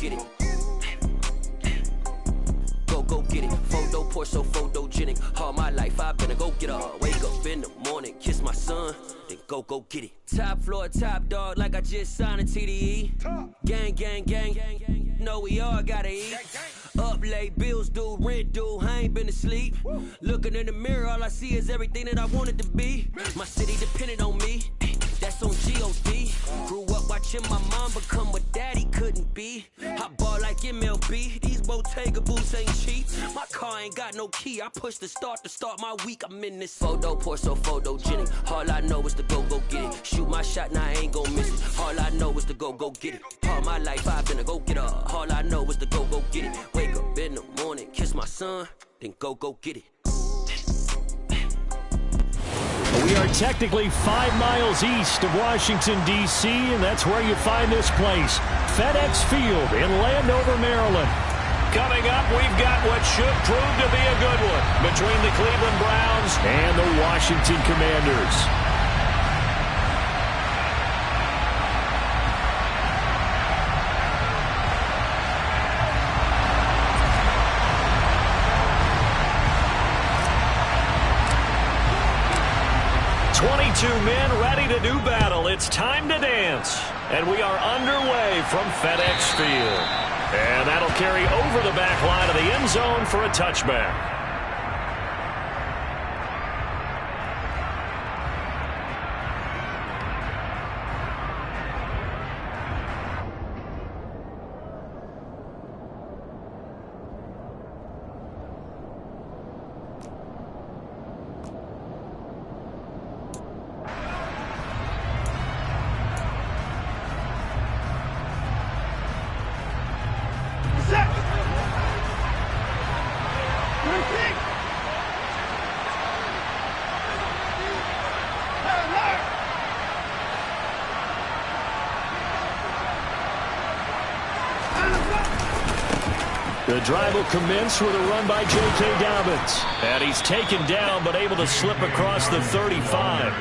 get it. Go get it. Photo poor, so photogenic. All my life I've been a go-getter. Wake up in the morning, kiss my son, then go get it. Top floor, top dog, like I just signed a TDE. Gang. Know we all gotta eat. Up late, bills due, rent due, I ain't been asleep. Looking in the mirror, all I see is everything that I wanted to be. My city depended on me, that's on G.O.D. Grew up watching my mom become what daddy couldn't be. I ball like MLB, these Bottega boots ain't cheap. My car ain't got no key, I push the start to start my week. I'm in this photo poor, so photogenic. All I know is to go get it. Shoot my shot, now I ain't gon' miss it. All I know is to go get it. All my life I've been a go-getter. All I know is to go get it. Wake up in the morning, kiss my son, then go get it. We are technically 5 miles east of Washington, D.C., and that's where you find this place, FedEx Field in Landover, Maryland. Coming up, we've got what should prove to be a good one between the Cleveland Browns and the Washington Commanders. Men ready to do battle. It's time to dance. And we are underway from FedEx Field. And that'll carry over the back line of the end zone for a touchback. The drive will commence with a run by J.K. Dobbins. And he's taken down but able to slip across the 35.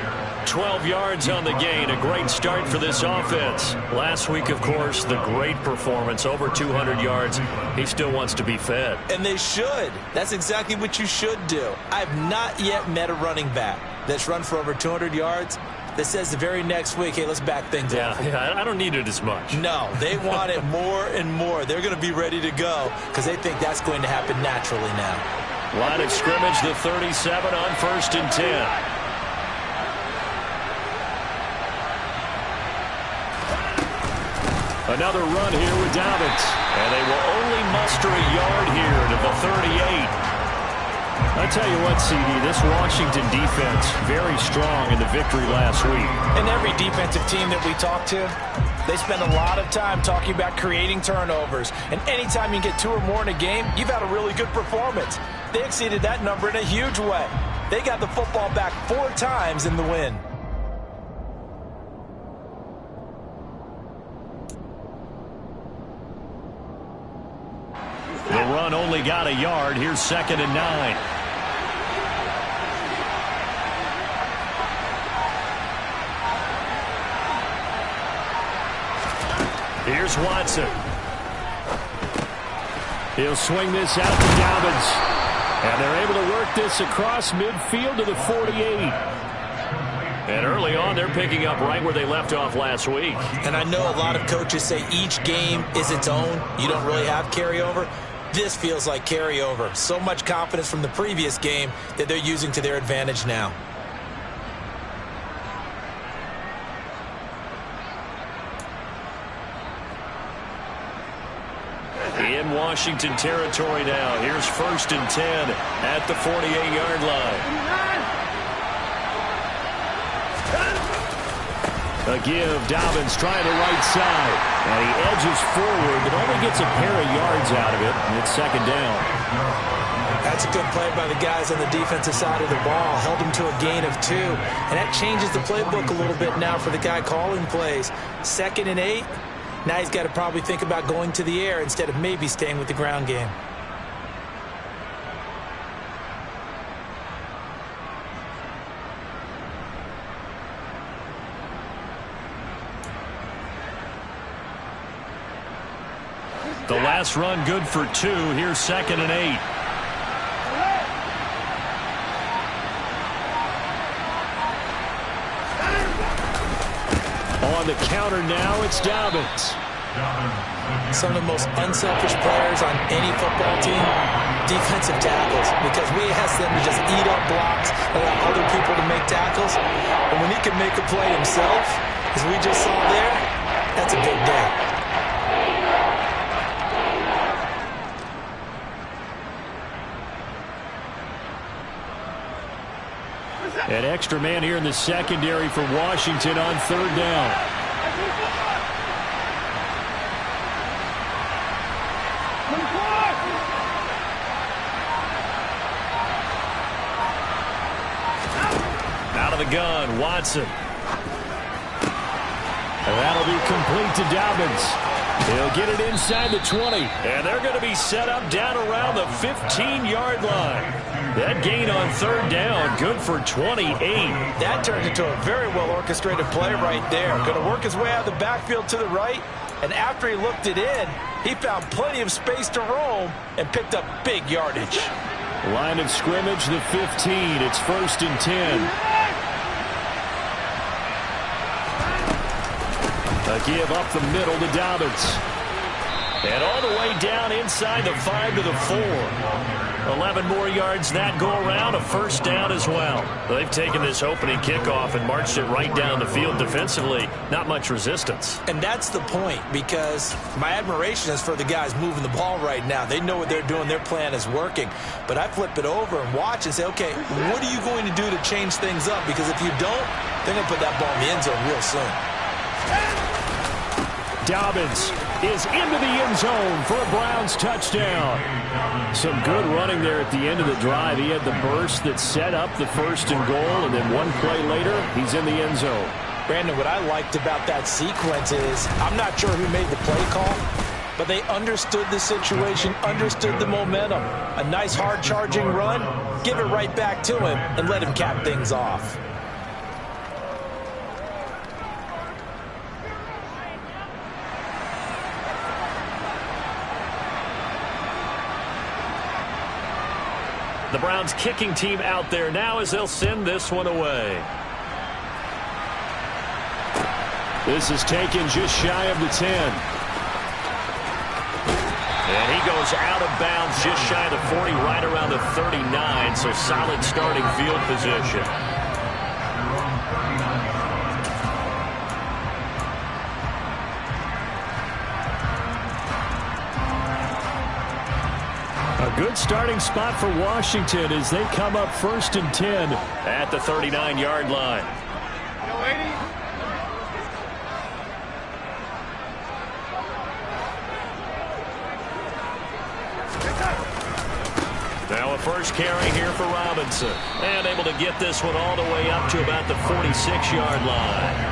12 yards on the gain. A great start for this offense. Last week, of course, the great performance. Over 200 yards. He still wants to be fed. And they should. That's exactly what you should do. I've not yet met a running back that's run for over 200 yards that says the very next week, hey, let's back things up. Yeah, I don't need it as much. No, they want it more and more. They're going to be ready to go because they think that's going to happen naturally now. Line of scrimmage, the 37 on 1st and 10. Another run here with Dobbins. And they will only muster a yard here to the 38. I tell you what, CD, this Washington defense, very strong in the victory last week. And every defensive team that we talk to, they spend a lot of time talking about creating turnovers. And anytime you get 2 or more in a game, you've had a really good performance. They exceeded that number in a huge way. They got the football back 4 times in the win. The run only got a yard. Here's 2nd and 9. Here's Watson. He'll swing this out to Dobbins. And they're able to work this across midfield to the 48. And early on, they're picking up right where they left off last week. And I know a lot of coaches say each game is its own. You don't really have carryover. This feels like carryover. So much confidence from the previous game that they're using to their advantage now. In Washington territory now. Here's 1st and 10 at the 48-yard line. A give, Dobbins trying the right side. And he edges forward, but only gets a pair of yards out of it. And it's 2nd down. That's a good play by the guys on the defensive side of the ball. Held him to a gain of 2. And that changes the playbook a little bit now for the guy calling plays. 2nd and 8. Now he's got to probably think about going to the air instead of maybe staying with the ground game. The last run good for 2. Here's 2nd and 8. On the counter now, it's Dobbins. Some of the most unselfish players on any football team, defensive tackles, because we ask them to just eat up blocks, allow other people to make tackles. And when he can make a play himself, as we just saw there, that's a big day. An extra man here in the secondary for Washington on 3rd down. Out of the gun, Watson. And that'll be complete to Dobbins. He'll get it inside the 20. And they're going to be set up down around the 15-yard line. That gain on 3rd down, good for 28. That turned into a very well-orchestrated play right there. Going to work his way out of the backfield to the right. And after he looked it in, he found plenty of space to roam and picked up big yardage. Line of scrimmage, the 15. It's 1st and 10. A give up the middle to Dobbins. And all the way down inside the 5 to the 4. 11 more yards that go around, a 1st down as well. They've taken this opening kickoff and marched it right down the field defensively. Not much resistance. And that's the point, because my admiration is for the guys moving the ball right now. They know what they're doing. Their plan is working. But I flip it over and watch and say, okay, what are you going to do to change things up? Because if you don't, they're going to put that ball in the end zone real soon. Dobbins is into the end zone for a Browns touchdown. Some good running there at the end of the drive. He had the burst that set up the 1st and goal, and then one play later, he's in the end zone. Brandon, what I liked about that sequence is I'm not sure who made the play call, but they understood the situation, understood the momentum. A nice hard-charging run, give it right back to him, and let him cap things off. The Browns kicking team out there now as they'll send this one away. This is taken just shy of the 10. And he goes out of bounds just shy of the 40, right around the 39. So solid starting field position. A good starting spot for Washington as they come up 1st and 10 at the 39-yard line. Now a first carry here for Robinson. And able to get this one all the way up to about the 46-yard line.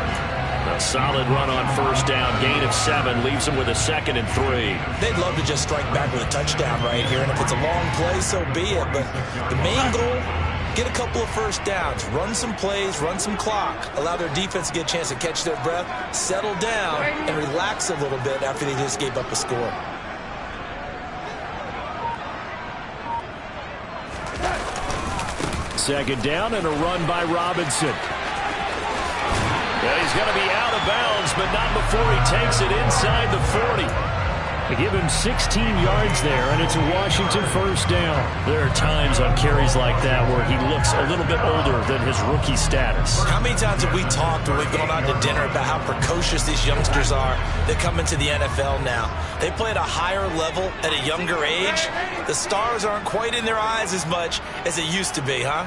A solid run on 1st down, gain of 7, leaves them with a 2nd and 3. They'd love to just strike back with a touchdown right here, and if it's a long play, so be it. But the main goal, get a couple of 1st downs, run some plays, run some clock, allow their defense to get a chance to catch their breath, settle down, and relax a little bit after they just gave up a score. Second down and a run by Robinson. Well, he's going to be out of bounds, but not before he takes it inside the 40. They give him 16 yards there, and it's a Washington 1st down. There are times on carries like that where he looks a little bit older than his rookie status. How many times have we talked when we've gone out to dinner about how precocious these youngsters are that come into the NFL now? They play at a higher level at a younger age. The stars aren't quite in their eyes as much as it used to be, huh?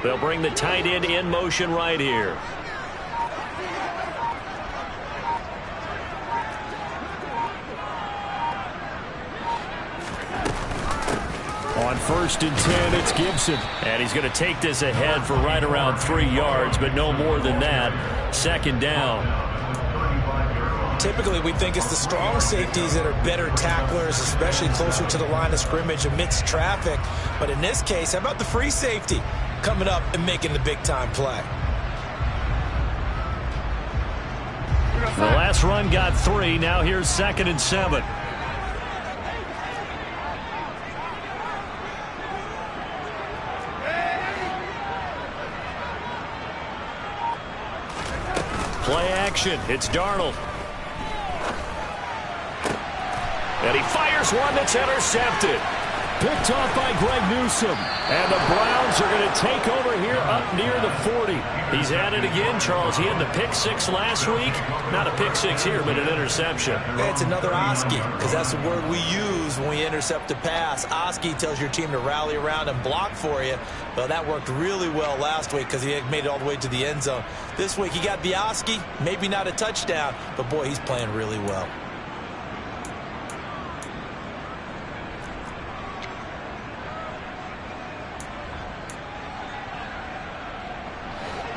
They'll bring the tight end in motion right here. On 1st and 10, it's Gibson. And he's going to take this ahead for right around 3 yards, but no more than that. 2nd down. Typically, we think it's the strong safeties that are better tacklers, especially closer to the line of scrimmage amidst traffic. But in this case, how about the free safety coming up and making the big-time play? The last run got 3. Now here's 2nd and 7. Play action. It's Darnold. And he fires one that's intercepted. Picked off by Greg Newsome. And the Browns are going to take over here up near the 40. He's at it again, Charles. He had the pick six last week. Not a pick six here, but an interception. It's another Oski, because that's the word we use when we intercept a pass. Oski tells your team to rally around and block for you. Well, that worked really well last week because he had made it all the way to the end zone. This week he got the Oski, maybe not a touchdown, but boy, he's playing really well.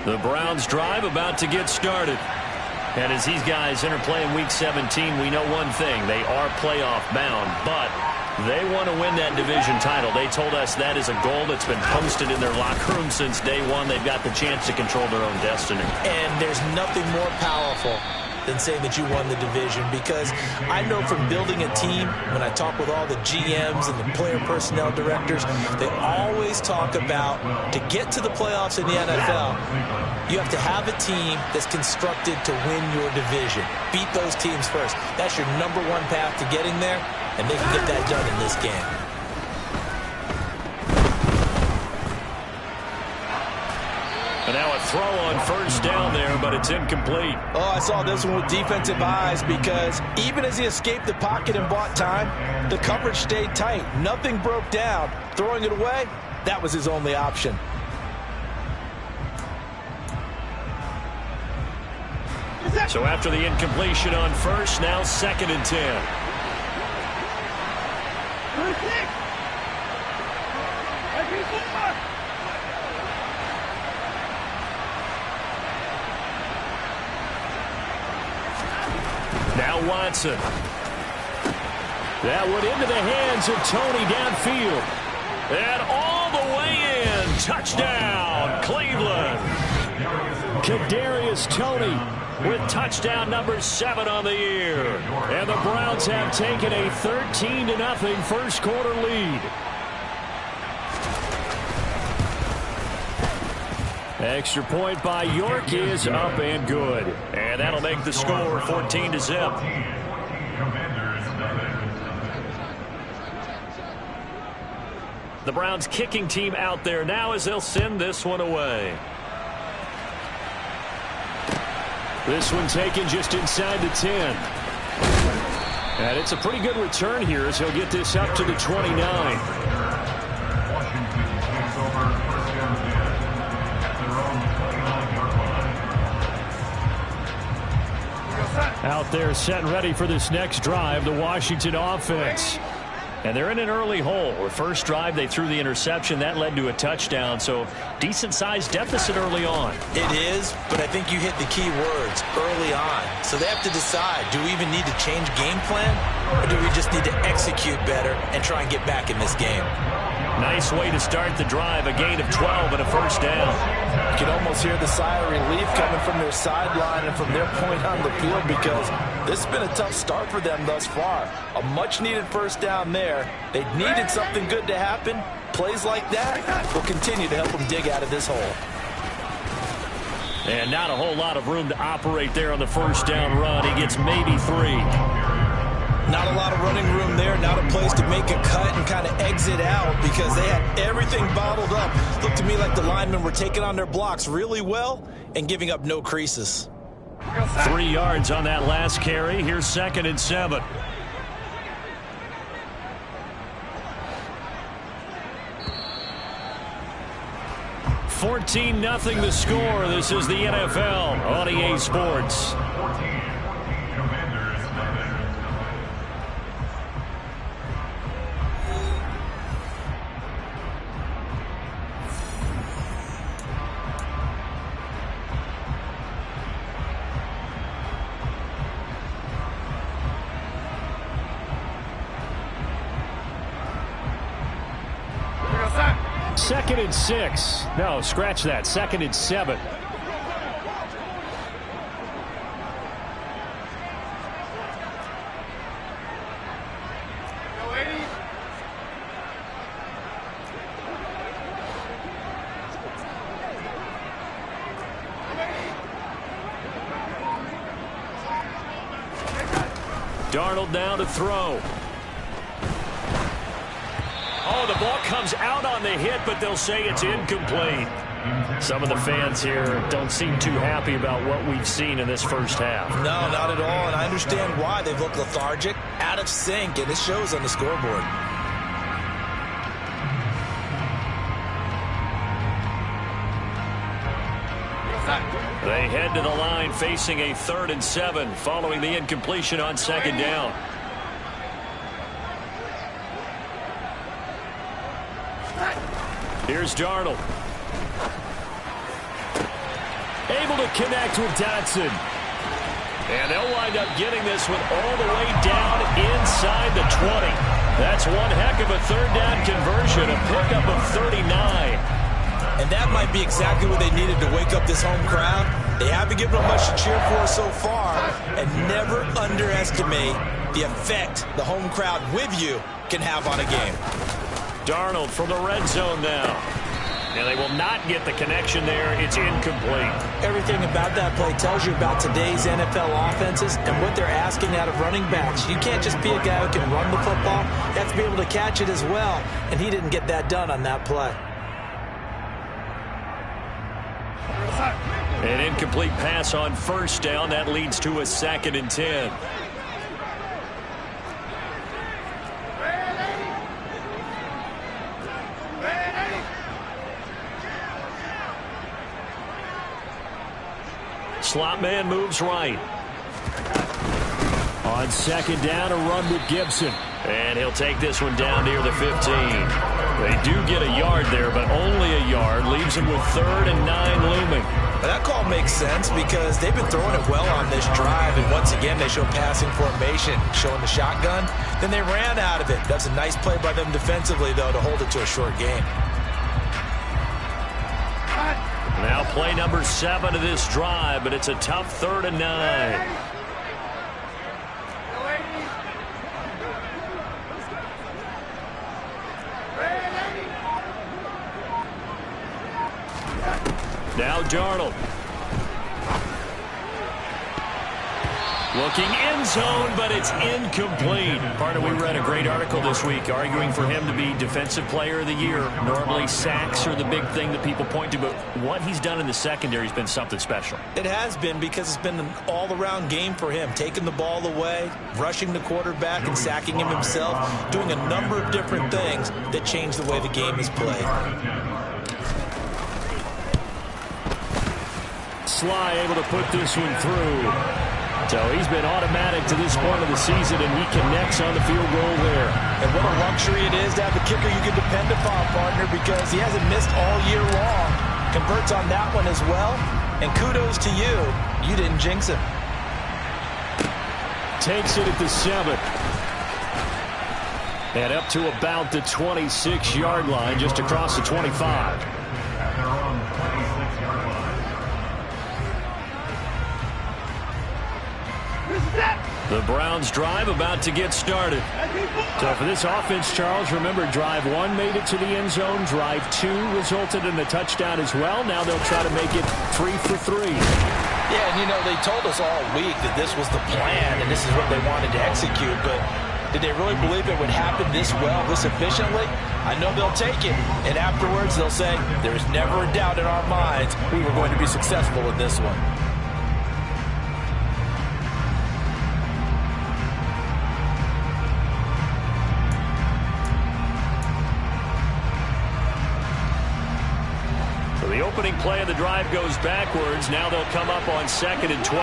The Browns drive about to get started. And as these guys interplay in Week 17, we know one thing. They are playoff bound, but they want to win that division title. They told us that is a goal that's been posted in their locker room since day one. They've got the chance to control their own destiny. And there's nothing more powerful than saying that you won the division, because I know from building a team, when I talk with all the GMs and the player personnel directors, they always talk about, to get to the playoffs in the NFL, you have to have a team that's constructed to win your division. Beat those teams first. That's your number one path to getting there, and they can get that done in this game. And now a throw on first down there, but it's incomplete. Oh, I saw this one with defensive eyes, because even as he escaped the pocket and bought time, the coverage stayed tight. Nothing broke down. Throwing it away, that was his only option. So after the incompletion on first, now 2nd and 10. Now Watson. That went into the hands of Tony downfield. And all the way in. Touchdown, Cleveland. Kadarius Toney with touchdown number 7 on the year. And the Browns have taken a 13-0 first quarter lead. Extra point by York is up and good. And that'll make the score 14-0. The Browns kicking team out there now as they'll send this one away. This one taken just inside the 10. And it's a pretty good return here as he'll get this up to the 29. Out there set and ready for this next drive, the Washington offense. And they're in an early hole. The first drive, they threw the interception. That led to a touchdown, so decent-sized deficit early on. It is, but I think you hit the key words, early on. So they have to decide, do we even need to change game plan, or do we just need to execute better and try and get back in this game? Nice way to start the drive, a gain of 12 and a first down. You can almost hear the sigh of relief coming from their sideline and from their point on the field, because this has been a tough start for them thus far. A much-needed first down there. They needed something good to happen. Plays like that will continue to help them dig out of this hole. And not a whole lot of room to operate there on the first down run. He gets maybe 3. Not a lot of running room there, not a place to make a cut and kind of exit out, because they had everything bottled up. Looked to me like the linemen were taking on their blocks really well and giving up no creases. 3 yards on that last carry. Here's 2nd and 7. $14-0 the score. This is the NFL on EA Sports. Second and 6. No, scratch that. 2nd and 7. Darnold now to throw. Oh, the ball comes out on the hit, but they'll say it's incomplete. Some of the fans here don't seem too happy about what we've seen in this first half. No, not at all, and I understand why. They've looked lethargic, out of sync, and it shows on the scoreboard. They head to the line facing a 3rd and 7 following the incompletion on 2nd down. Here's Darnold. Able to connect with Dotson. And they'll wind up getting this one all the way down inside the 20. That's one heck of a 3rd down conversion, a pickup of 39. And that might be exactly what they needed to wake up this home crowd. They haven't given them much to cheer for so far. And never underestimate the effect the home crowd with you can have on a game. Darnold from the red zone now. And they will not get the connection there. It's incomplete. Everything about that play tells you about today's NFL offenses and what they're asking out of running backs. You can't just be a guy who can run the football. You have to be able to catch it as well. And he didn't get that done on that play. An incomplete pass on 1st down. That leads to a 2nd and 10. Slot man moves right. On 2nd down, a run with Gibson. And he'll take this one down near the 15. They do get a yard there, but only a yard. Leaves him with 3rd and 9 looming. That call makes sense because they've been throwing it well on this drive. And once again, they show passing formation, showing the shotgun. Then they ran out of it. That's a nice play by them defensively, though, to hold it to a short game. Now play number 7 of this drive, but it's a tough 3rd and 9. Now Darnold. Looking end zone, but it's incomplete. Partner, we read a great article this week arguing for him to be Defensive Player of the Year. Normally sacks are the big thing that people point to, but what he's done in the secondary has been something special. It has been because it's been an all-around game for him. Taking the ball away, rushing the quarterback, and sacking him himself. Doing a number of different things that change the way the game is played. Sly able to put this one through. So he's been automatic to this point of the season, and he connects on the field goal there. And what a luxury it is to have a kicker you can depend upon, partner, because he hasn't missed all year long. Converts on that one as well, and kudos to you. You didn't jinx him. Takes it at the 7. And up to about the 26-yard line, just across the 25. The Browns drive about to get started. So for this offense, Charles, remember drive 1 made it to the end zone. Drive 2 resulted in a touchdown as well. Now they'll try to make it 3 for 3. Yeah, and you know, they told us all week that this was the plan and this is what they wanted to execute, but did they really believe it would happen this well, this efficiently? I know they'll take it, and afterwards they'll say, there's never a doubt in our minds we were going to be successful in this one. The opening play of the drive goes backwards. Now they'll come up on 2nd and 12.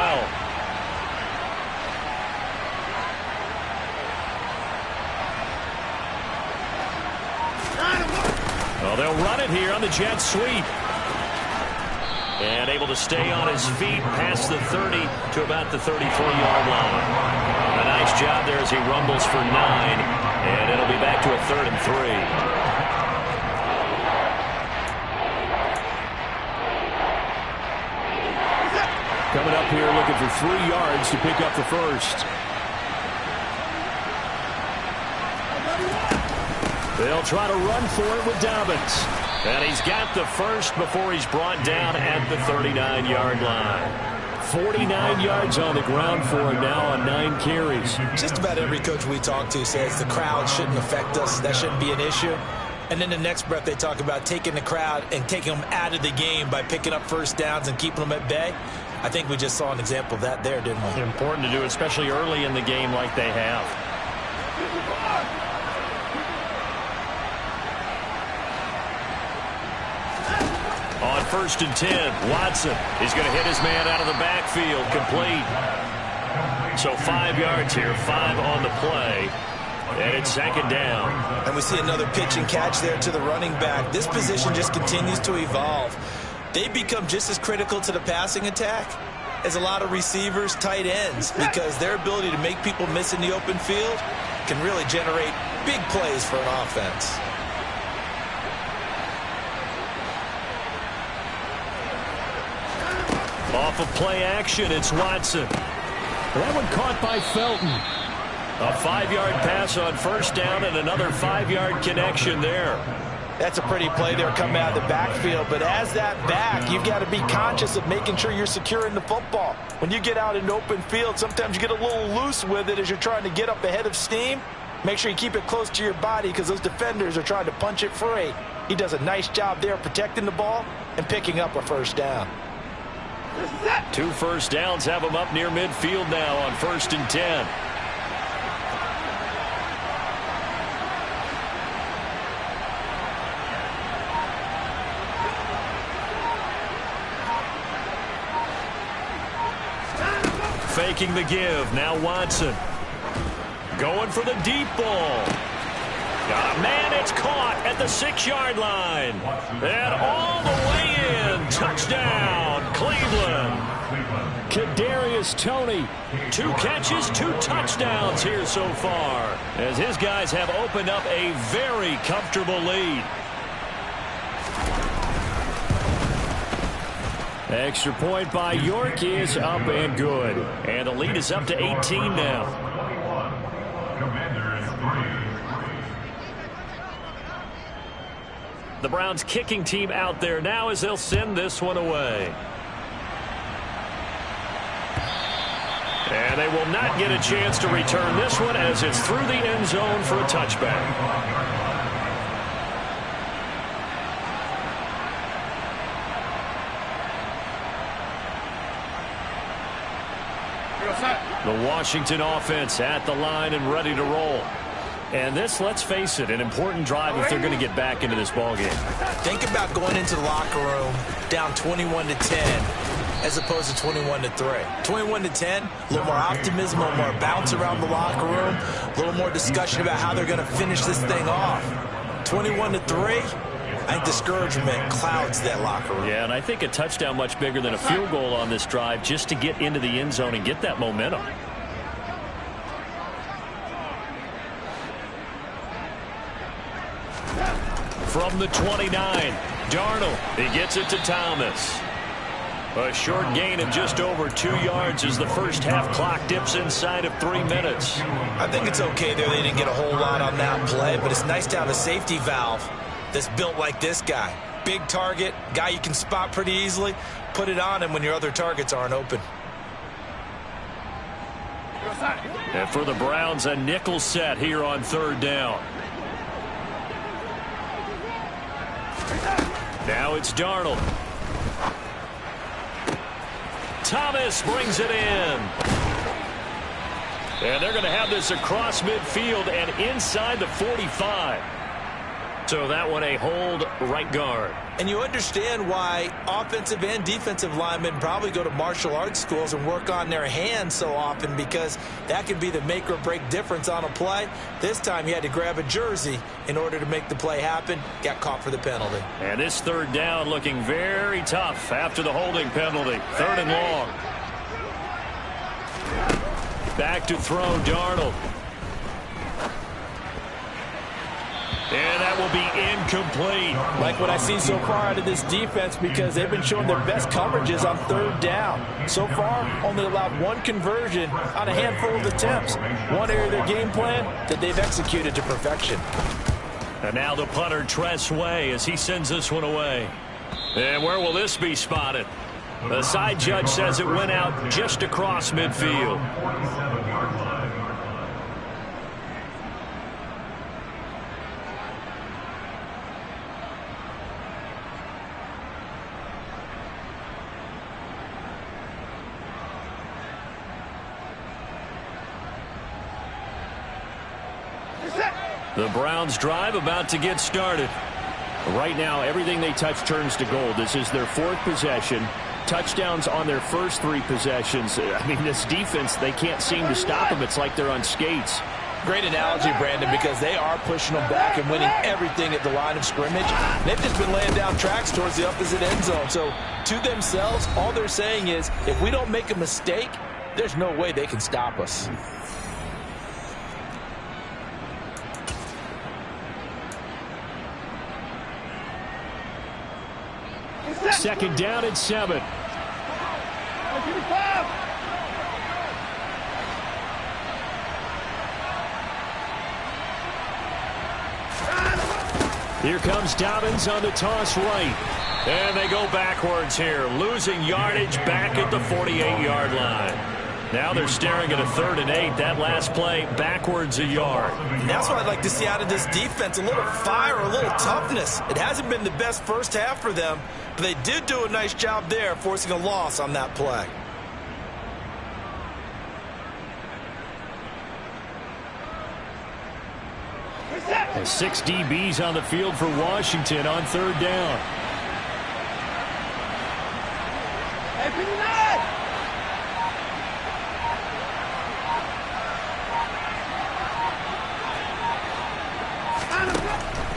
Well, they'll run it here on the jet sweep. And able to stay on his feet past the 30 to about the 33-yard line. A nice job there as he rumbles for 9. And it'll be back to a 3rd and 3. Coming up here looking for 3 yards to pick up the first. They'll try to run for it with Dobbins. And he's got the first before he's brought down at the 39-yard line. 49 yards on the ground for him now on 9 carries. Just about every coach we talk to says the crowd shouldn't affect us. That shouldn't be an issue. And then the next breath they talk about taking the crowd and taking them out of the game by picking up first downs and keeping them at bay. I think we just saw an example of that there, didn't we? Important to do, especially early in the game like they have. On 1st and 10, Watson is going to hit his man out of the backfield, complete. So 5 yards here, 5 on the play. And it's 2nd down. And we see another pitch and catch there to the running back. This position just continues to evolve. They become just as critical to the passing attack as a lot of receivers, tight ends, because their ability to make people miss in the open field can really generate big plays for an offense. Off of play action, it's Watson. That one caught by Felton. A 5-yard pass on 1st down and another 5-yard connection there. That's a pretty play there coming out of the backfield, but as that back, you've got to be conscious of making sure you're securing the football. When you get out in open field, sometimes you get a little loose with it as you're trying to get up ahead of steam. Make sure you keep it close to your body because those defenders are trying to punch it free. He does a nice job there protecting the ball and picking up a 1st down. 2 first downs have him up near midfield now on 1st and 10. Faking the give. Now Watson. Going for the deep ball. Got a man. It's caught at the 6-yard line. And all the way in. Touchdown, Cleveland. Kadarius Toney. 2 catches, 2 touchdowns here so far, as his guys have opened up a very comfortable lead. Extra point by York is up and good. And the lead is up to 18 now. The Browns kicking team out there now as they'll send this one away. And they will not get a chance to return this one as it's through the end zone for a touchback. The Washington offense at the line and ready to roll. And this, let's face it, an important drive if they're going to get back into this ballgame. Think about going into the locker room down 21-10 as opposed to 21-3. 21-10, a little more optimism, a little more bounce around the locker room, a little more discussion about how they're going to finish this thing off. 21-3. I think discouragement clouds that locker room. Yeah, and I think a touchdown much bigger than a field goal on this drive just to get into the end zone and get that momentum. From the 29, Darnold. He gets it to Thomas. A short gain of just over 2 yards as the first half clock dips inside of 3 minutes. I think it's okay there. They didn't get a whole lot on that play, but it's nice to have a safety valve that's built like this guy. Big target, guy you can spot pretty easily. Put it on him when your other targets aren't open. And for the Browns, a nickel set here on 3rd down. Now it's Darnold. Thomas brings it in. And they're going to have this across midfield and inside the 45. So that one a hold right guard. And you understand why offensive and defensive linemen probably go to martial arts schools and work on their hands so often, because that can be the make or break difference on a play. This time you had to grab a jersey in order to make the play happen. Got caught for the penalty. And this 3rd down looking very tough after the holding penalty. 3rd and long. Back to throw, Darnold. And that will be incomplete. Like what I've seen so far out of this defense, because they've been showing their best coverages on 3rd down. So far, only allowed 1 conversion on a handful of attempts. One area of their game plan that they've executed to perfection. And now the punter, Tress Way, as he sends this one away. And where will this be spotted? The side judge says it went out just across midfield. The Browns drive about to get started. Right now, everything they touch turns to gold. This is their 4th possession. Touchdowns on their first 3 possessions. I mean, this defense, they can't seem to stop them. It's like they're on skates. Great analogy, Brandon, because they are pushing them back and winning everything at the line of scrimmage. They've just been laying down tracks towards the opposite end zone. So, to themselves, all they're saying is, if we don't make a mistake, there's no way they can stop us. Second down and 7. Here comes Dobbins on the toss right. And they go backwards here, losing yardage back at the 48-yard line. Now they're staring at a 3rd and 8. That last play, backwards a yard. And that's what I'd like to see out of this defense, a little fire, a little toughness. It hasn't been the best first half for them, but they did do a nice job there, forcing a loss on that play. And 6 DBs on the field for Washington on 3rd down.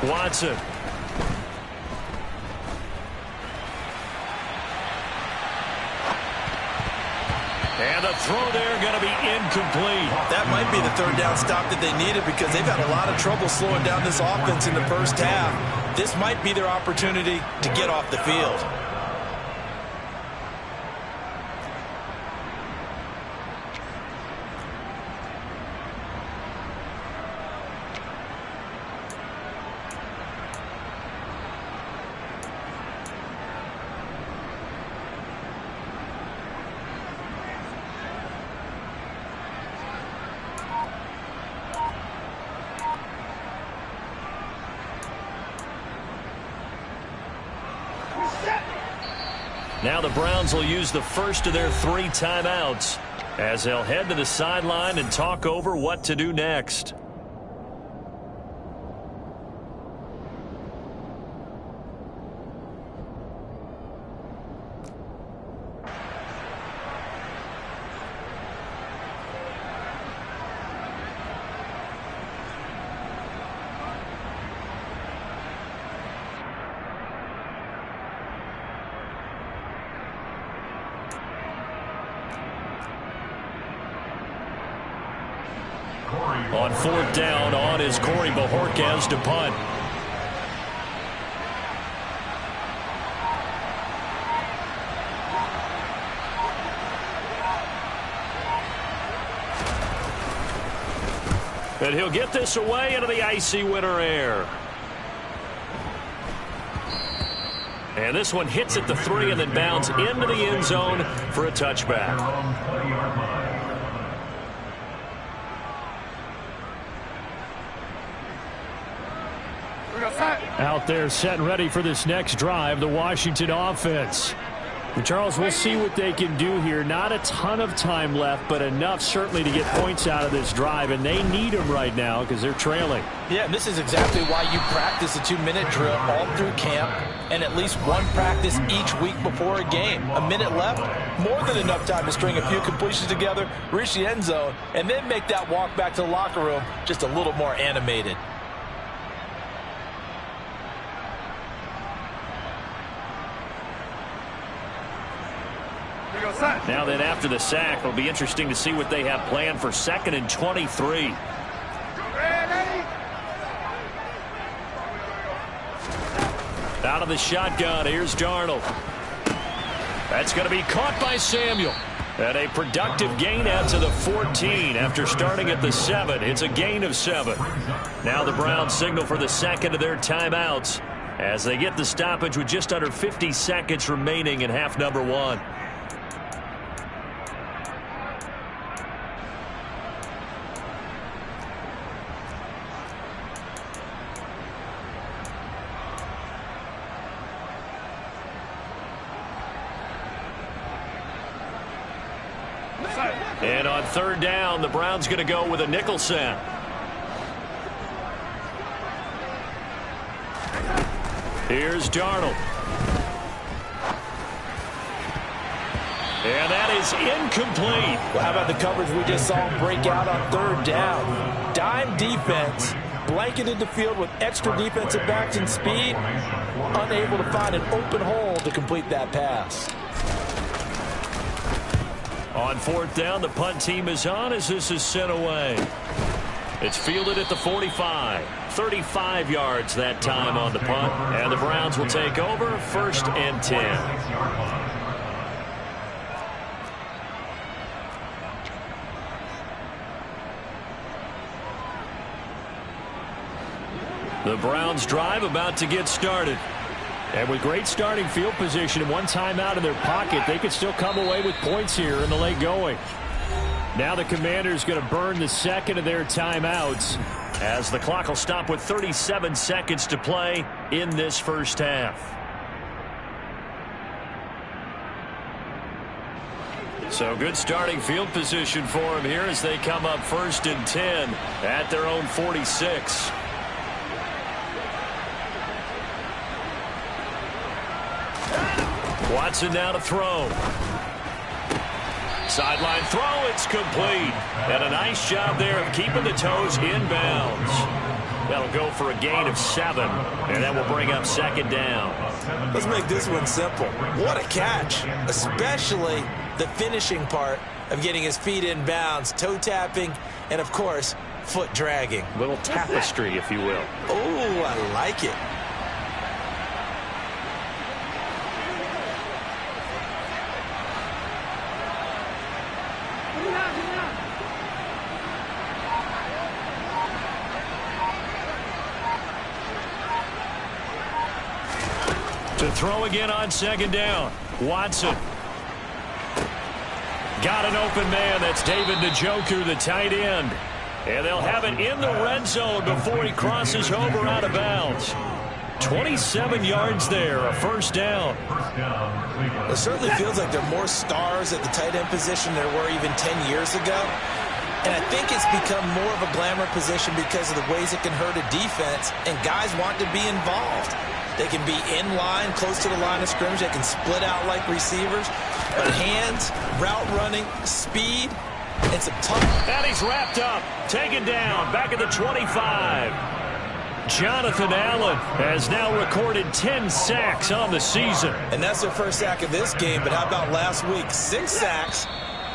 Watson. And the throw there going to be incomplete. That might be the 3rd down stop that they needed because they've had a lot of trouble slowing down this offense in the first half. This might be their opportunity to get off the field. Now the Browns will use the first of their 3 timeouts as they'll head to the sideline and talk over what to do next. On 4th down, on is Corey Bojorquez to punt. And he'll get this away into the icy winter air. And this one hits at the 3 and then bounds into the end zone for a touchback. Out there set and ready for this next drive, the Washington offense. And Charles, we'll see what they can do here. Not a ton of time left, but enough certainly to get points out of this drive, and they need them right now because they're trailing. Yeah, and this is exactly why you practice a 2-minute drill all through camp and at least one practice each week before a game. A minute left, more than enough time to string a few completions together, reach the end zone, and then make that walk back to the locker room just a little more animated. Now then, after the sack, it'll be interesting to see what they have planned for 2nd and 23. Out of the shotgun, here's Darnold. That's going to be caught by Samuel. And a productive gain out to the 14 after starting at the 7. It's a gain of 7. Now the Browns signal for the second of their timeouts. as they get the stoppage with just under 50 seconds remaining in half number one. And on third down, the Browns going to go with a nickel set. Here's Darnold. And that is incomplete. Well, how about the coverage we just saw break out on third down? Dime defense, blanketed the field with extra defensive backs and speed, unable to find an open hole to complete that pass. On fourth down, the punt team is on as this is sent away. It's fielded at the 45. 35 yards that time on the punt. And the Browns will take over 1st and 10. The Browns drive about to get started. And with great starting field position and one timeout in their pocket, they could still come away with points here in the late going. Now the Commanders going to burn the second of their timeouts as the clock will stop with 37 seconds to play in this first half. So good starting field position for them here as they come up 1st and 10 at their own 46. Watson now to throw. Sideline throw, it's complete. And a nice job there of keeping the toes inbounds. That'll go for a gain of 7, and that will bring up 2nd down. Let's make this one simple. What a catch, especially the finishing part of getting his feet in bounds, toe tapping, and of course, foot dragging. Little tapestry, if you will. Oh, I like it. To throw again on 2nd down. Watson. Got an open man. That's David Njoku, the tight end. And they'll have it in the red zone before he crosses over out of bounds. 27 yards there, a 1st down. It certainly feels like there are more stars at the tight end position than there were even 10 years ago. And I think it's become more of a glamour position because of the ways it can hurt a defense, and guys want to be involved. They can be in line, close to the line of scrimmage. They can split out like receivers. But hands, route running, speed, and some tough. And he's wrapped up, taken down, back at the 25. Jonathan Allen has now recorded 10 sacks on the season. And that's their first sack of this game. But how about last week? 6 sacks.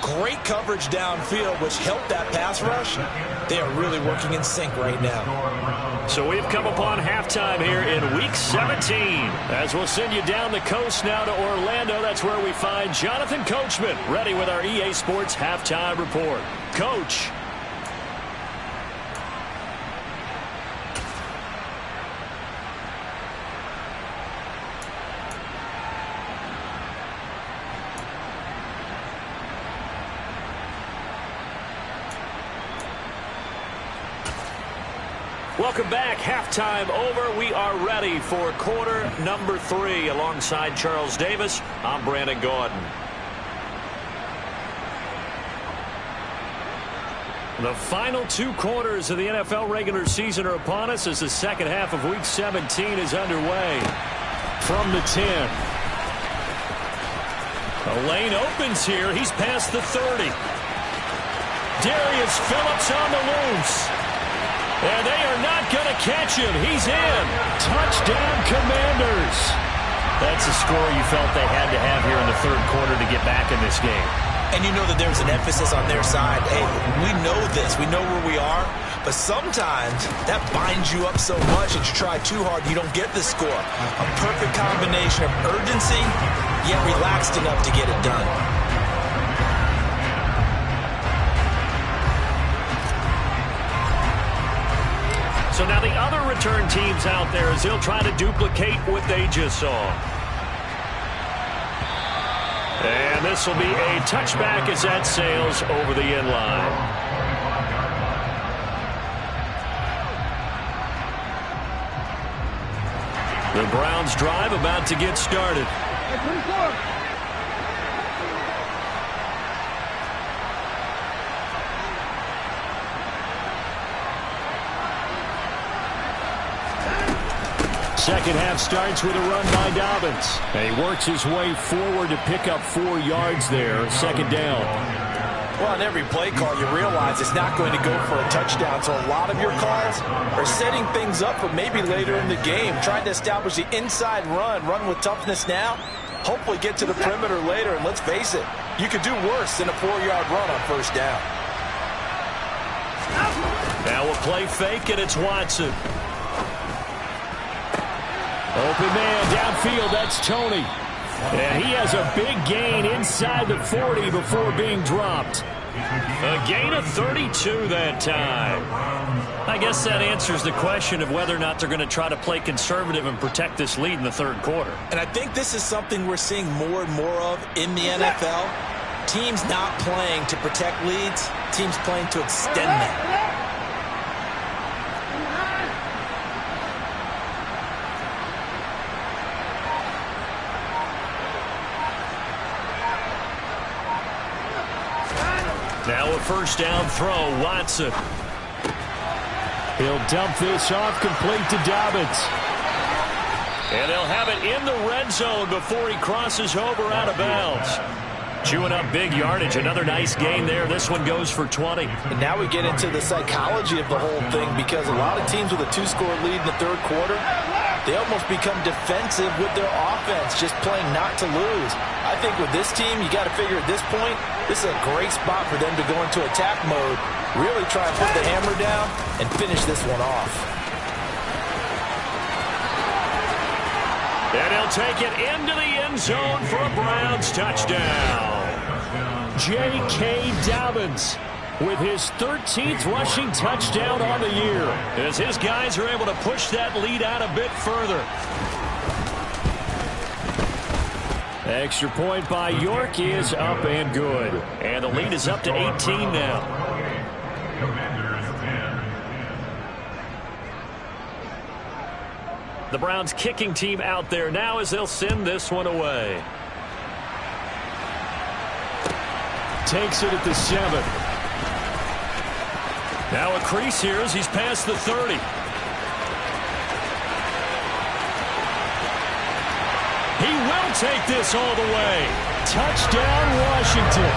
Great coverage downfield, which helped that pass rush. They are really working in sync right now. So we've come upon halftime here in Week 17. As we'll send you down the coast now to Orlando. That's where we find Jonathan Coachman ready with our EA Sports Halftime Report. Coach. Welcome back. Halftime over. We are ready for quarter number 3. Alongside Charles Davis, I'm Brandon Gordon. The final 2 quarters of the NFL regular season are upon us as the second half of Week 17 is underway. From the 10. The lane opens here. He's past the 30. Darius Phillips on the loose. And they are not going to catch him. He's in. Touchdown, Commanders. That's a score you felt they had to have here in the 3rd quarter to get back in this game. And you know that there's an emphasis on their side. Hey, we know this. We know where we are. But sometimes that binds you up so much that you try too hard, you don't get the score. A perfect combination of urgency, yet relaxed enough to get it done. So now the other return teams out there as they'll try to duplicate what they just saw. And this will be a touchback as that sails over the end line. The Browns drive about to get started. Second half starts with a run by Dobbins. And he works his way forward to pick up 4 yards there. Second down. Well, on every play call, you realize it's not going to go for a touchdown. So a lot of your calls are setting things up for maybe later in the game, trying to establish the inside run with toughness now, hopefully get to the perimeter later. And let's face it, you could do worse than a 4-yard run on first down. Now a play fake, and it's Watson. Open man downfield, that's Tony. And he has a big gain inside the 40 before being dropped. A gain of 32 that time. I guess that answers the question of whether or not they're going to try to play conservative and protect this lead in the third quarter. And I think this is something we're seeing more and more of in the NFL. Teams not playing to protect leads, teams playing to extend them. Now a first down throw, Watson. He'll dump this off, complete to Dobbins. And they'll have it in the red zone before he crosses over out of bounds. Chewing up big yardage, another nice gain there. This one goes for 20. And now we get into the psychology of the whole thing, because a lot of teams with a 2-score lead in the third quarter, they almost become defensive with their offense, just playing not to lose. I think with this team, you got to figure at this point, this is a great spot for them to go into attack mode, really try and put the hammer down and finish this one off. And he'll take it into the end zone for a Browns touchdown. J.K. Dobbins with his 13th rushing touchdown on the year, as his guys are able to push that lead out a bit further. Extra point by York is up and good. And the lead is up to 18 now. The Browns kicking team out there now as they'll send this one away. Takes it at the 7. Now a crease here as he's past the 30. He will take this all the way. Touchdown, Washington.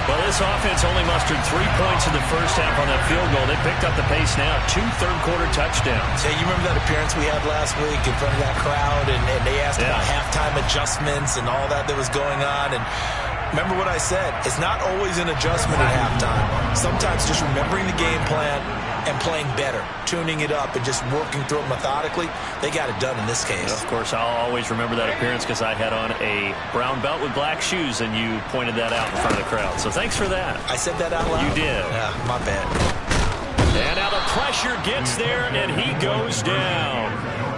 Well, this offense only mustered 3 points in the first half on that field goal. They picked up the pace now. 2 third-quarter touchdowns. Hey, you remember that appearance we had last week in front of that crowd, and they asked about halftime adjustments and all that was going on, and remember what I said. It's not always an adjustment at halftime. Sometimes just remembering the game plan and playing better, tuning it up and just working through it methodically. They got it done in this case. Of course, I'll always remember that appearance because I had on a brown belt with black shoes, and you pointed that out in front of the crowd. So thanks for that. I said that out loud? You did. Yeah, my bad. And now the pressure gets there, and he goes down.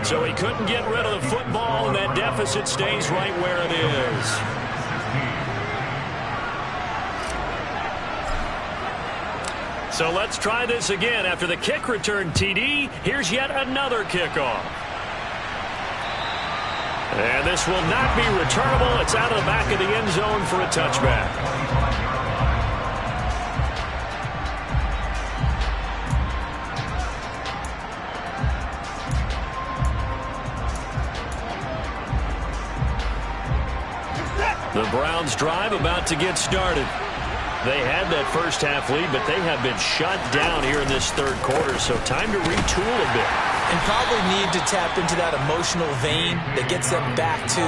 So he couldn't get rid of the football, and that deficit stays right where it is. So let's try this again. After the kick return TD, here's yet another kickoff. And this will not be returnable. It's out of the back of the end zone for a touchback. The Browns drive about to get started. They had that first half lead, but they have been shut down here in this third quarter, so time to retool a bit. And probably need to tap into that emotional vein that gets them back to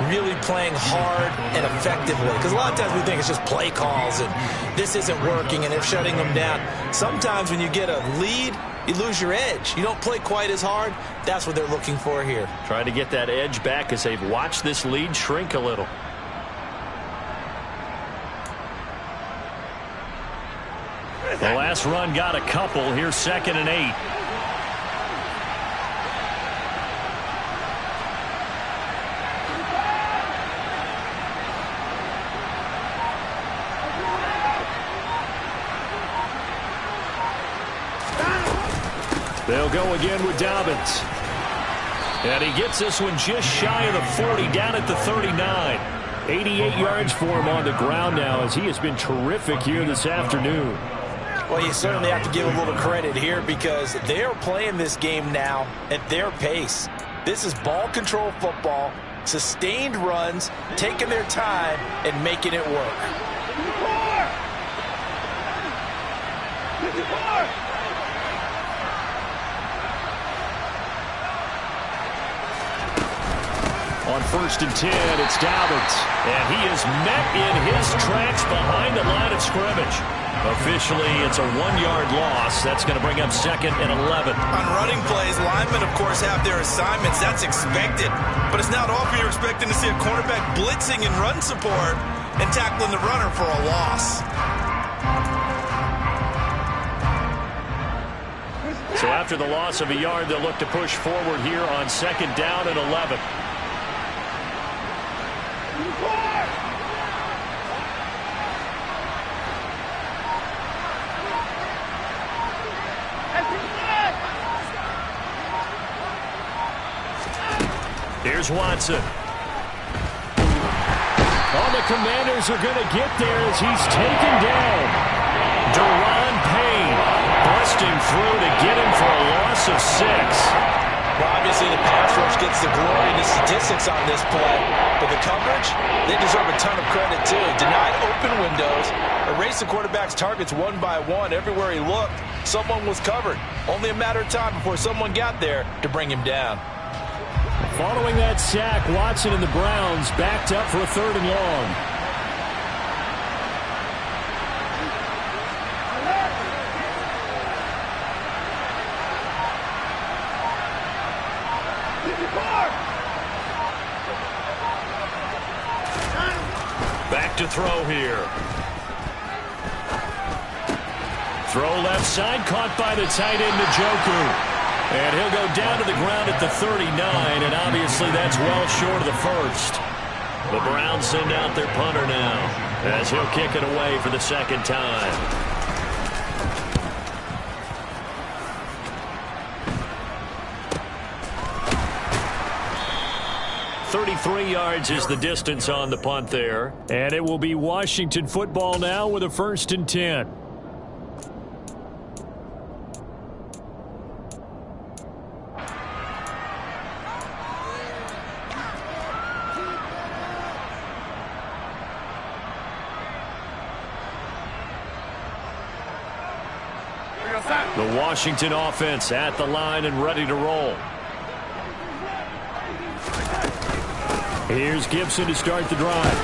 really playing hard and effectively. Because a lot of times we think it's just play calls and this isn't working and they're shutting them down. Sometimes when you get a lead, you lose your edge. You don't play quite as hard. That's what they're looking for here. Trying to get that edge back as they've watched this lead shrink a little. The last run got a couple. Here's 2nd and 8. They'll go again with Dobbins. And he gets this one just shy of the 40, down at the 39. 88 yards for him on the ground now, as he has been terrific here this afternoon. Well, you certainly have to give a little credit here because they are playing this game now at their pace. This is ball control football, sustained runs, taking their time, and making it work. On 1st and 10, it's Dobbins. And he is met in his tracks behind the line of scrimmage. Officially, it's a 1-yard loss. That's going to bring up 2nd and 11. On running plays, linemen, of course, have their assignments. That's expected. But it's not often you're expecting to see a cornerback blitzing in run support and tackling the runner for a loss. So after the loss of a yard, they'll look to push forward here on 2nd down and 11. Here's Watson. Oh, the Commanders are going to get there as he's taken down. Deron Payne busting through to get him for a loss of 6. Well, obviously the pass rush gets the glory and the statistics on this play, but the coverage, they deserve a ton of credit too. Denied open windows, erased the quarterback's targets one by one. Everywhere he looked, someone was covered. Only a matter of time before someone got there to bring him down. Following that sack, Watson and the Browns backed up for a 3rd and long. Back to throw here. Throw left side, caught by the tight end, Njoku. And he'll go down to the ground at the 39, and obviously that's well short of the 1st. The Browns send out their punter now, as he'll kick it away for the 2nd time. .33 yards is the distance on the punt there. And it will be Washington football now with a 1st and 10. The Washington offense at the line and ready to roll. Here's Gibson to start the drive.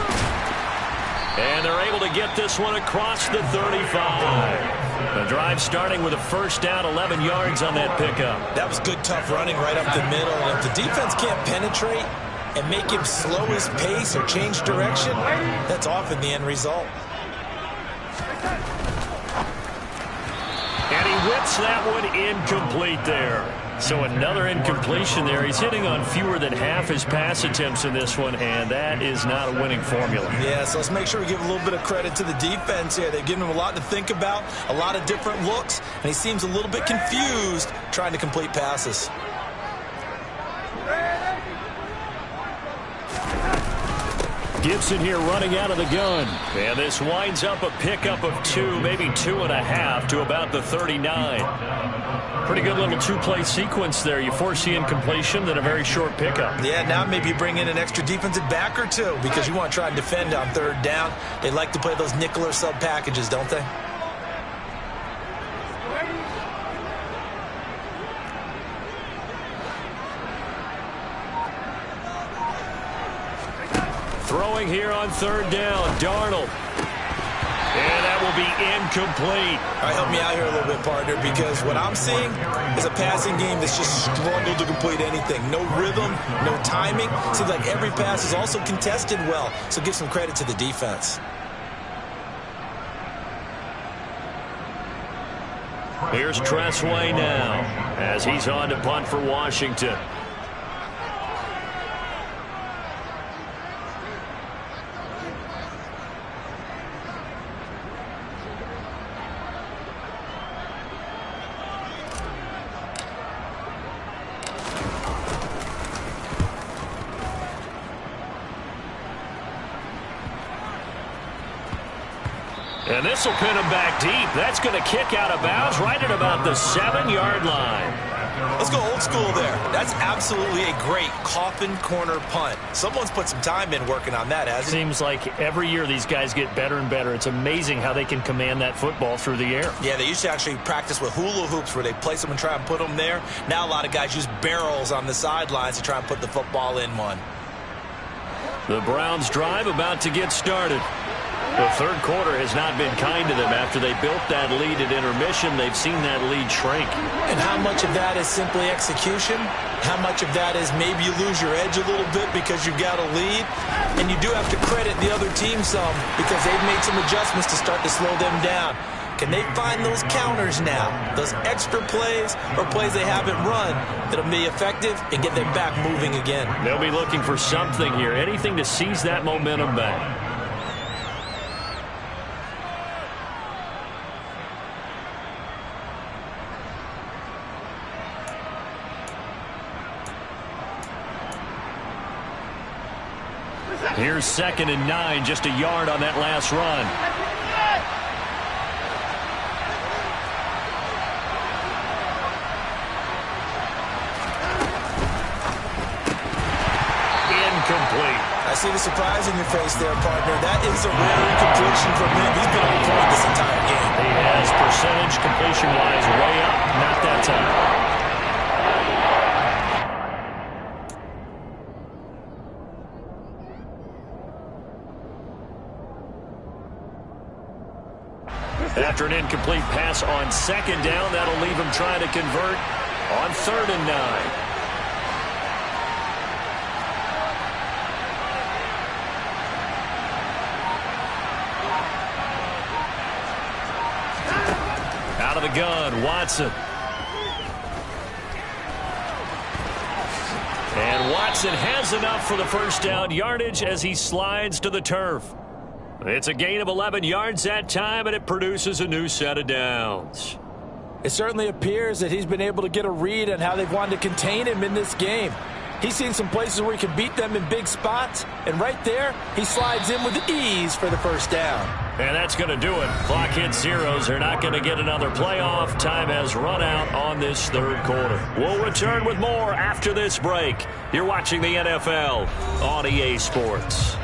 And they're able to get this one across the 35. The drive starting with a 1st down, 11 yards on that pickup. That was good, tough running right up the middle. And if the defense can't penetrate and make him slow his pace or change direction, that's often the end result. And he whips that one incomplete there. So another incompletion there. He's hitting on fewer than half his pass attempts in this one, and that is not a winning formula. Yeah, so let's make sure we give a little bit of credit to the defense here. They've given him a lot to think about, a lot of different looks, and he seems a little bit confused trying to complete passes. Gibson here running out of the gun. And this winds up a pickup of 2, maybe 2.5 to about the 39. Pretty good little 2-play sequence there. You force the incompletion, then a very short pickup. Yeah, now maybe you bring in an extra defensive back or 2 because you want to try and defend on 3rd down. They like to play those nickel or sub packages, don't they? Throwing here on 3rd down, Darnold. And that will be incomplete. All right, help me out here a little bit, partner, because what I'm seeing is a passing game that's just struggled to complete anything. No rhythm, no timing. Seems like every pass is also contested well, so give some credit to the defense. Here's Tressway now as he's on to punt for Washington. And this will pin him back deep. That's going to kick out of bounds right at about the 7-yard line. Let's go old school there. That's absolutely a great coffin corner punt. Someone's put some time in working on that, hasn't he? Seems like every year these guys get better and better. It's amazing how they can command that football through the air. Yeah, they used to actually practice with hula hoops where they place them and try and put them there. Now a lot of guys use barrels on the sidelines to try and put the football in one. The Browns drive about to get started. The third quarter has not been kind to them. After they built that lead at intermission, they've seen that lead shrink. And how much of that is simply execution? How much of that is maybe you lose your edge a little bit because you've got a lead? And you do have to credit the other team some because they've made some adjustments to start to slow them down. Can they find those counters now, those extra plays or plays they haven't run that'll be effective and get them back moving again? They'll be looking for something here, anything to seize that momentum back. Here's 2nd and 9, just a yard on that last run. Incomplete. I see the surprise in your face there, partner. That is a rare incompletion from him. He's been on point this entire game. He has percentage completion-wise way up, not that time. After an incomplete pass on 2nd down, that'll leave him trying to convert on 3rd and 9. Out of the gun, Watson. And Watson has enough for the first down yardage as he slides to the turf. It's a gain of 11 yards that time, and it produces a new set of downs. It certainly appears that he's been able to get a read on how they've wanted to contain him in this game. He's seen some places where he can beat them in big spots, and right there, he slides in with ease for the first down. And that's going to do it. Clock hits zeros. They're not going to get another playoff. Time has run out on this third quarter. We'll return with more after this break. You're watching the NFL on EA Sports.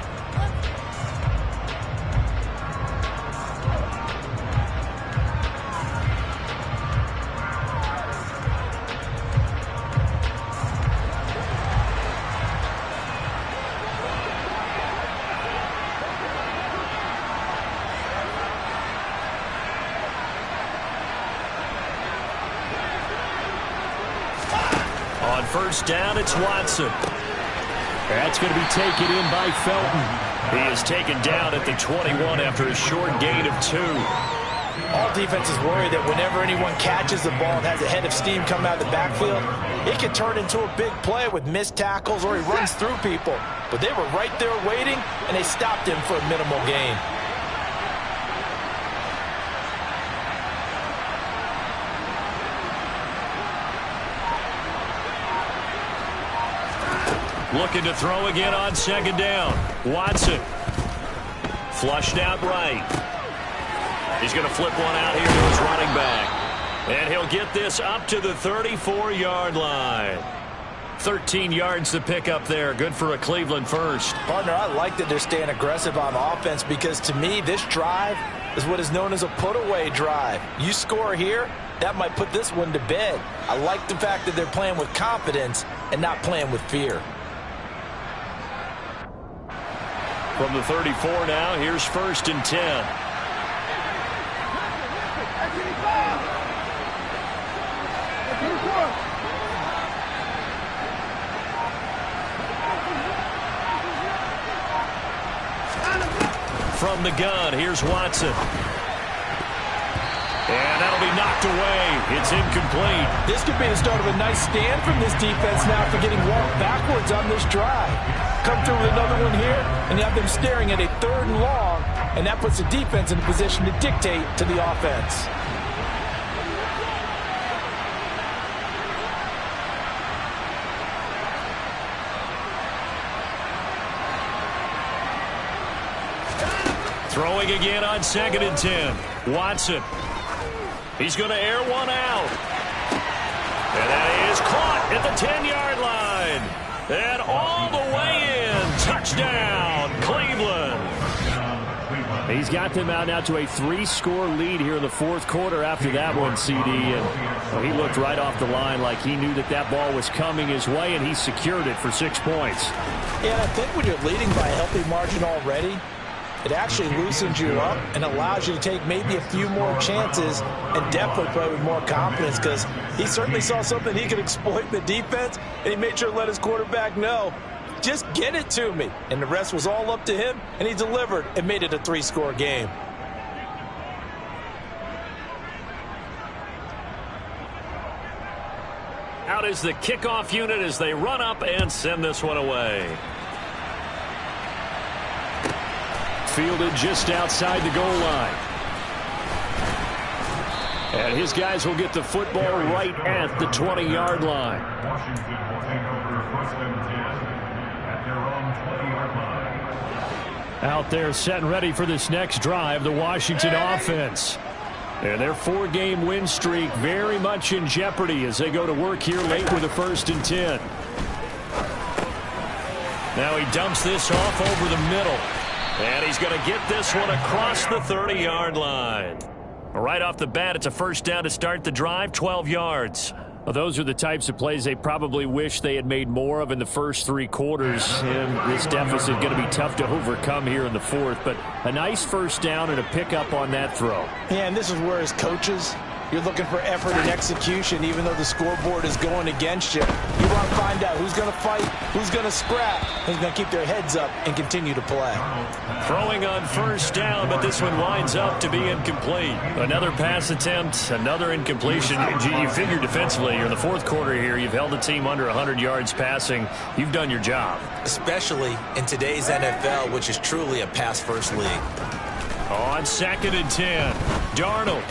On first down, it's Watson. That's going to be taken in by Felton. He is taken down at the 21 after a short gain of 2. All defenses worry that whenever anyone catches the ball and has a head of steam come out of the backfield, it can turn into a big play with missed tackles or he runs through people. But they were right there waiting, and they stopped him for a minimal gain. Looking to throw again on 2nd down. Watson. Flushed out right. He's going to flip one out here to his running back. And he'll get this up to the 34-yard line. 13 yards to pick up there. Good for a Cleveland first. Partner, I like that they're staying aggressive on offense because to me, this drive is what is known as a put-away drive. You score here, that might put this one to bed. I like the fact that they're playing with confidence and not playing with fear. From the 34 now, here's 1st and 10. From the gun, here's Watson. And that'll be knocked away. It's incomplete. This could be the start of a nice stand from this defense now for getting walked backwards on this drive. Come through with another one here, and you have them staring at a 3rd and long, and that puts the defense in a position to dictate to the offense. Throwing again on 2nd and 10. Watson. He's going to air one out. And that is caught at the 10-yard line. And all the way in. Touchdown, Cleveland. He's got them out now to a 3-score lead here in the 4th quarter after that one, CD. And he looked right off the line like he knew that that ball was coming his way, and he secured it for 6 points. Yeah, and I think when you're leading by a healthy margin already, it actually loosens you up and allows you to take maybe a few more chances and definitely play with more confidence, because he certainly saw something he could exploit in the defense, and he made sure to let his quarterback know, just get it to me. And the rest was all up to him, and he delivered and made it a 3-score game. Out is the kickoff unit as they run up and send this one away. Fielded just outside the goal line. And his guys will get the football right at the 20-yard line. Washington will take over 1st and 10 at their own 20-yard line. Out there set and ready for this next drive, the Washington offense. And their 4-game win streak very much in jeopardy as they go to work here late with a 1st and 10. Now he dumps this off over the middle. And he's going to get this one across the 30-yard line. Right off the bat, it's a 1st down to start the drive, 12 yards. Well, those are the types of plays they probably wish they had made more of in the first 3 quarters. And this deficit going to be tough to overcome here in the 4th. But a nice 1st down and a pickup on that throw. Yeah, and this is where as coaches, you're looking for effort and execution, even though the scoreboard is going against you. You want to find out who's going to fight, who's going to scrap, who's going to keep their heads up and continue to play. Throwing on 1st down, but this one winds up to be incomplete. Another pass attempt, another incompletion. You figure defensively, you're in the 4th quarter here. You've held the team under 100 yards passing. You've done your job. Especially in today's NFL, which is truly a pass-first league. On 2nd and 10, Darnold.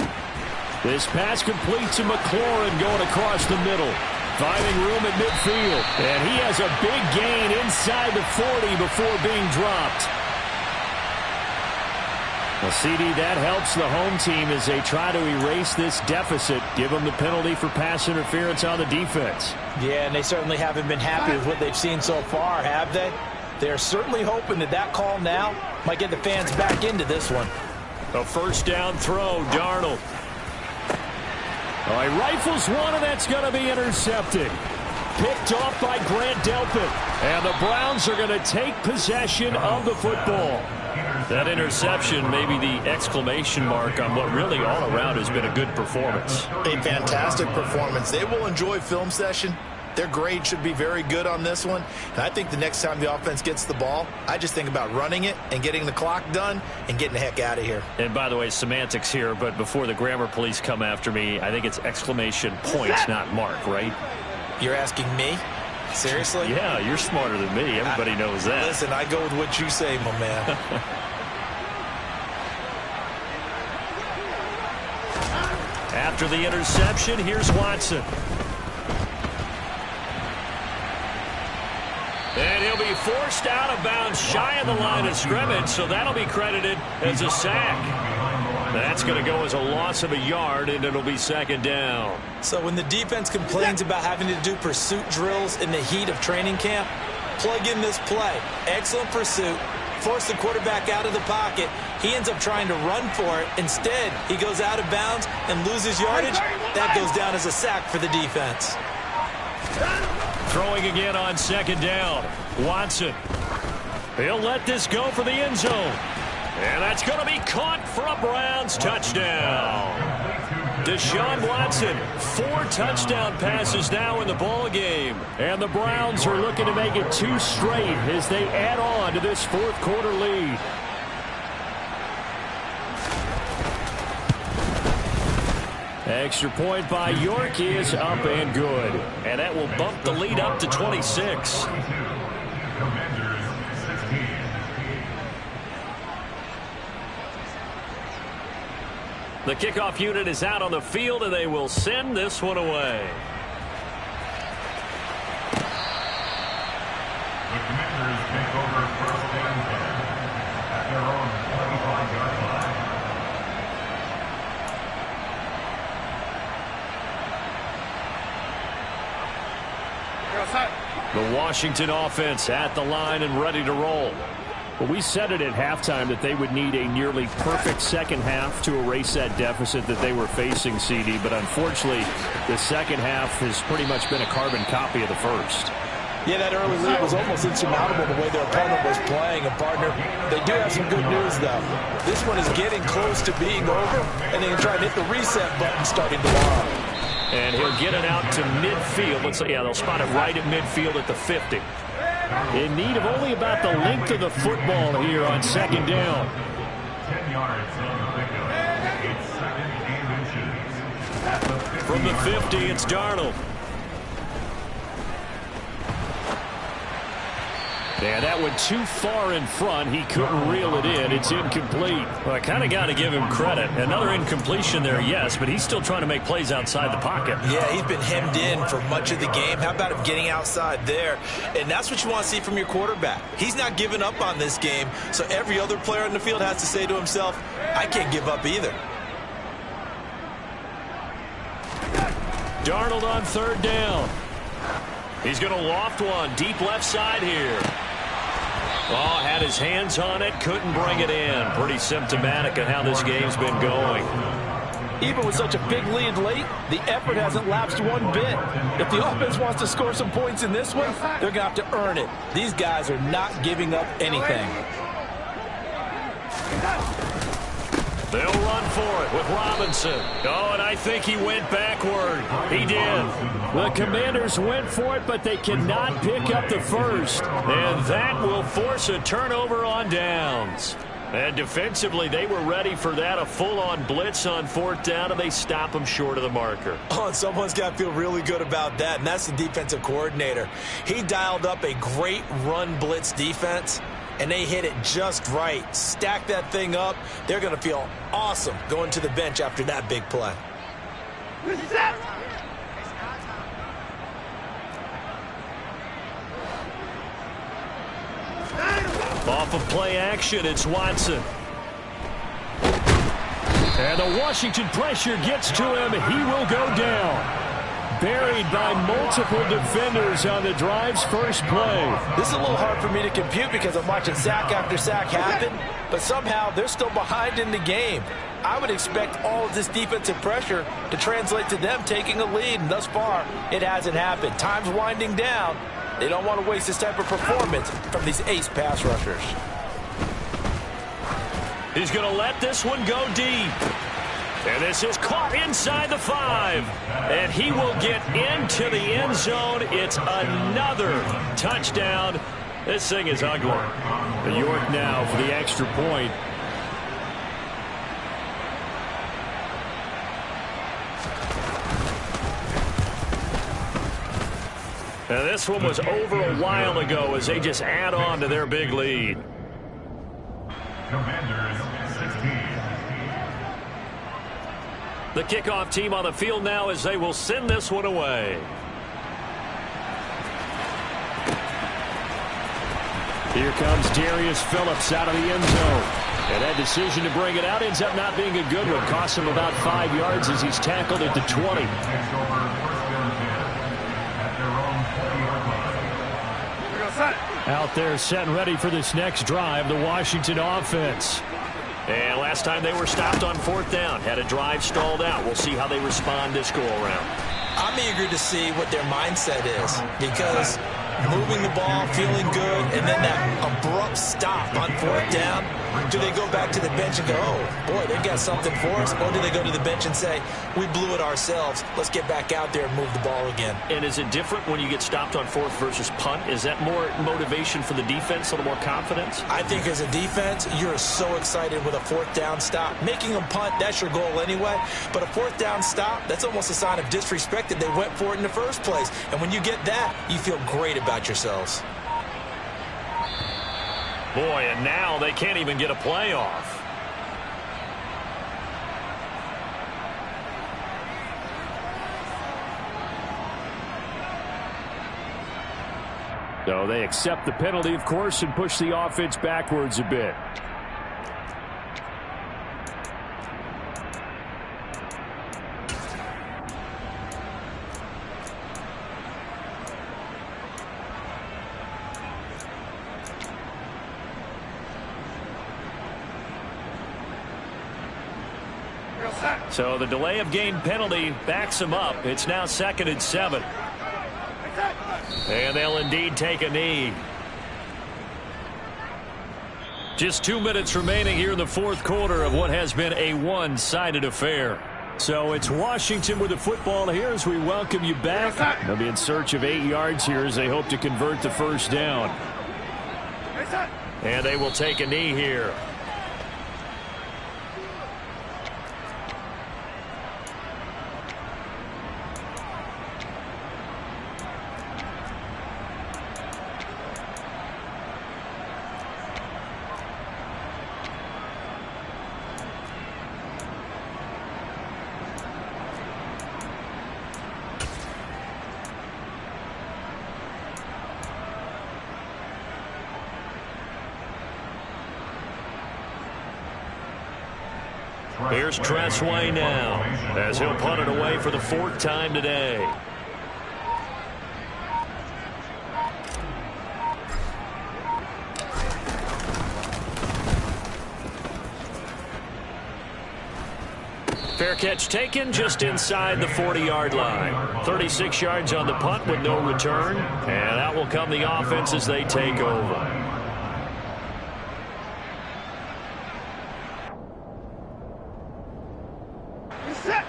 This pass complete to McLaurin going across the middle. Finding room at midfield. And he has a big gain inside the 40 before being dropped. Well, CD, that helps the home team as they try to erase this deficit. Give them the penalty for pass interference on the defense. Yeah, and they certainly haven't been happy with what they've seen so far, have they? They're certainly hoping that that call now might get the fans back into this one. A 1st down throw, Darnold. He rifles one, and that's going to be intercepted. Picked off by Grant Delpit. And the Browns are going to take possession of the football. That interception may be the exclamation mark on what really all around has been a good performance. A fantastic performance. They will enjoy film session. Their grade should be very good on this one. And I think the next time the offense gets the ball, I just think about running it and getting the clock done and getting the heck out of here. And by the way, semantics here, but before the grammar police come after me, I think it's exclamation point, not mark, right? You're asking me? Seriously? Yeah, you're smarter than me. Everybody knows that. Listen, I go with what you say, my man. After the interception, here's Watson. And he'll be forced out of bounds shy of the line of scrimmage, so that'll be credited as a sack. That's going to go as a loss of a yard, and it'll be 2nd down. So when the defense complains about having to do pursuit drills in the heat of training camp, plug in this play. Excellent pursuit. Force the quarterback out of the pocket. He ends up trying to run for it. Instead, he goes out of bounds and loses yardage. That goes down as a sack for the defense. Throwing again on 2nd down. Watson. He'll let this go for the end zone. And that's going to be caught for a Browns touchdown. Deshaun Watson, 4 touchdown passes now in the ball game. And the Browns are looking to make it 2 straight as they add on to this 4th quarter lead. Extra point by York is up and good. And that will bump the lead up to 26. Commanders 16. The kickoff unit is out on the field, and they will send this one away. The Commanders take over 1st and 10 at their own 25-yard The Washington offense at the line and ready to roll. Well, we said it at halftime that they would need a nearly perfect second half to erase that deficit that they were facing, CD. But unfortunately, the second half has pretty much been a carbon copy of the first. Yeah, that early lead was almost insurmountable the way their opponent was playing. And, partner, they do have some good news, though. This one is getting close to being over, and they can try and hit the reset button starting tomorrow. And he'll get it out to midfield. Let's say, yeah, they'll spot it right at midfield at the 50. In need of only about the length of the football here on second down. 10 yards on the pickup. It's second and inches. At the 50 From the 50, it's Darnold. Yeah, that went too far in front. He couldn't reel it in. It's incomplete. Well, I kind of got to give him credit. Another incompletion there, yes, but he's still trying to make plays outside the pocket. Yeah, he's been hemmed in for much of the game. How about him getting outside there? And that's what you want to see from your quarterback. He's not giving up on this game, so every other player in the field has to say to himself, I can't give up either. Darnold on third down. He's going to loft one deep left side here. Oh, had his hands on it, couldn't bring it in. Pretty symptomatic of how this game's been going. Even with such a big lead late, the effort hasn't lapsed one bit. If the offense wants to score some points in this one, they're going to have to earn it. These guys are not giving up anything. They'll run for it with Robinson. Oh, and I think he went backward. He did. The Commanders went for it, but they cannot pick up the first. And that will force a turnover on downs. And defensively, they were ready for that, a full-on blitz on fourth down, and they stop them short of the marker. Oh, and someone's got to feel really good about that, and that's the defensive coordinator. He dialed up a great run blitz defense, and they hit it just right. Stack that thing up. They're going to feel awesome going to the bench after that big play. Off of play action, it's Watson. And the Washington pressure gets to him. He will go down. Buried by multiple defenders on the drive's first play. This is a little hard for me to compute because I'm watching sack after sack happen, but somehow they're still behind in the game. I would expect all of this defensive pressure to translate to them taking a lead, and thus far, it hasn't happened. Time's winding down. They don't want to waste this type of performance from these ace pass rushers. He's going to let this one go deep. And this is caught inside the 5. And he will get into the end zone. It's another touchdown. This thing is ugly. York now for the extra point. Now this one was over a while ago as they just add on to their big lead. Commanders 16. The kickoff team on the field now as they will send this one away. Here comes Darius Phillips out of the end zone. And that decision to bring it out ends up not being a good one. Costs him about 5 yards as he's tackled at the 20. Out there set and ready for this next drive, the Washington offense. And last time they were stopped on fourth down, had a drive stalled out. We'll see how they respond this go-around. I'm eager to see what their mindset is because moving the ball, feeling good, and then that abrupt stop on fourth down, do they go back to the bench and go, oh, boy, they've got something for us? Or do they go to the bench and say, we blew it ourselves, let's get back out there and move the ball again? And is it different when you get stopped on fourth versus punt? Is that more motivation for the defense, a little more confidence? I think as a defense, you're so excited with a fourth down stop. Making them punt, that's your goal anyway. But a fourth down stop, that's almost a sign of disrespect that they went for it in the first place. And when you get that, you feel great about yourselves. Boy, and now they can't even get a play off. So they accept the penalty, of course, and push the offense backwards a bit. So the delay of game penalty backs them up. It's now 2nd and 7. And they'll indeed take a knee. Just 2 minutes remaining here in the fourth quarter of what has been a one-sided affair. So it's Washington with the football here as we welcome you back. They'll be in search of 8 yards here as they hope to convert the first down. And they will take a knee here. Here's Tressway now as he'll punt it away for the 4th time today. Fair catch taken just inside the 40-yard line. 36 yards on the punt with no return. And out will come the offense as they take over. Set.